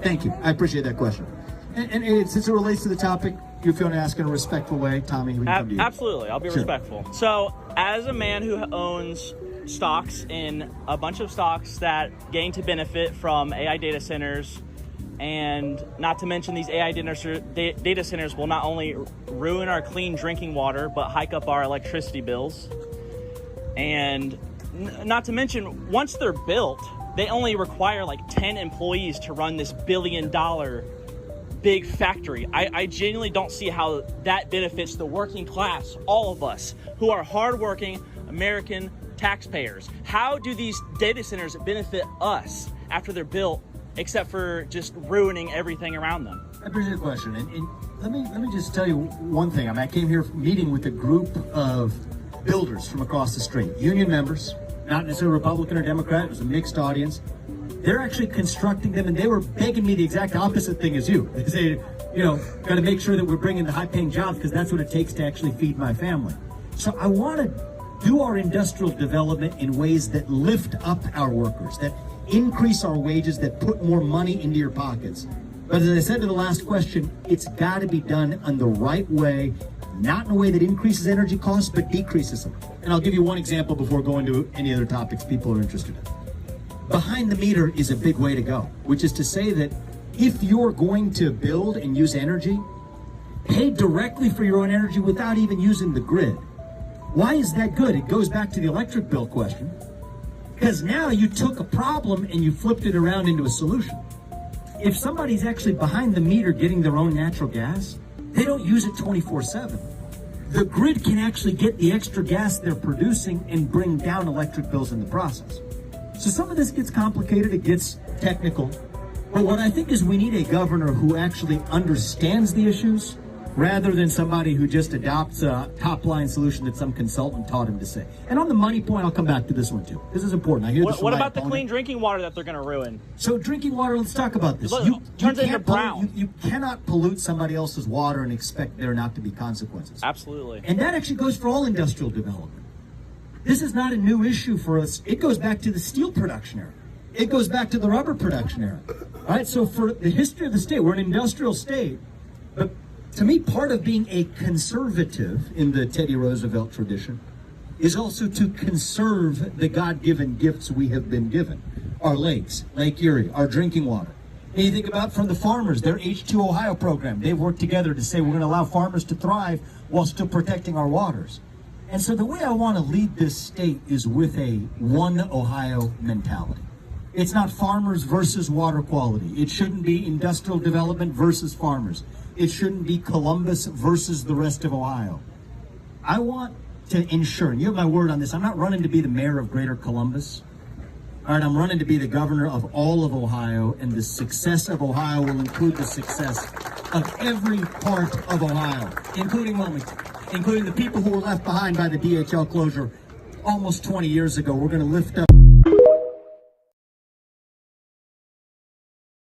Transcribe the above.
Thank you. I appreciate that question. And since it relates to the topic, you feel to ask in a respectful way, Tommy, we can come to you. Absolutely. I'll be respectful. So, as a man who owns stocks in a bunch of stocks that gain to benefit from AI data centers, and not to mention these AI data centers will not only ruin our clean drinking water, but hike up our electricity bills. And not to mention, once they're built, they only require like 10 employees to run this billion-dollar big factory. I genuinely don't see how that benefits the working class, all of us who are hardworking American taxpayers. How do these data centers benefit us after they're built, except for just ruining everything around them? I appreciate the question. And let me just tell you one thing. I came here meeting with a group of builders from across the street, union members, not necessarily Republican or Democrat. It was a mixed audience. They're actually constructing them, and they were begging me the exact opposite thing as you. They say, got to make sure that we're bringing the high-paying jobs because that's what it takes to actually feed my family. So I want to do our industrial development in ways that lift up our workers, that increase our wages, that put more money into your pockets. But as I said to the last question, it's got to be done in the right way, not in a way that increases energy costs, but decreases them. And I'll give you one example before going to any other topics people are interested in. Behind the meter is a big way to go, which is to say that if you're going to build and use energy, pay directly for your own energy without even using the grid. Why is that good? It goes back to the electric bill question. Because now you took a problem and you flipped it around into a solution. If somebody's actually behind the meter getting their own natural gas, they don't use it 24/7. The grid can actually get the extra gas they're producing and bring down electric bills in the process. So some of this gets complicated, it gets technical. But what I think is we need a governor who actually understands the issues rather than somebody who just adopts a top-line solution that some consultant taught him to say. And on the money point, I'll come back to this one too. This is important. I hear this from What my about the opponent. clean drinking water that they're going to ruin? So drinking water, let's talk about this. Turns into brown. You cannot pollute somebody else's water and expect there not to be consequences. Absolutely. And that actually goes for all industrial development. This is not a new issue for us. It goes back to the steel production era. It goes back to the rubber production era. All right, so for the history of the state, we're an industrial state. But to me, part of being a conservative in the Teddy Roosevelt tradition is also to conserve the God-given gifts we have been given. Our lakes, Lake Erie, our drinking water. And you think about from the farmers, their H2 Ohio program. They've worked together to say we're going to allow farmers to thrive while still protecting our waters. And so the way I want to lead this state is with a one Ohio mentality. It's not farmers versus water quality. It shouldn't be industrial development versus farmers. It shouldn't be Columbus versus the rest of Ohio. I want to ensure, and you have my word on this, I'm not running to be the mayor of Greater Columbus. All right, I'm running to be the governor of all of Ohio, and the success of Ohio will include the success of every part of Ohio, including Wilmington, including the people who were left behind by the DHL closure almost 20 years ago. We're going to lift up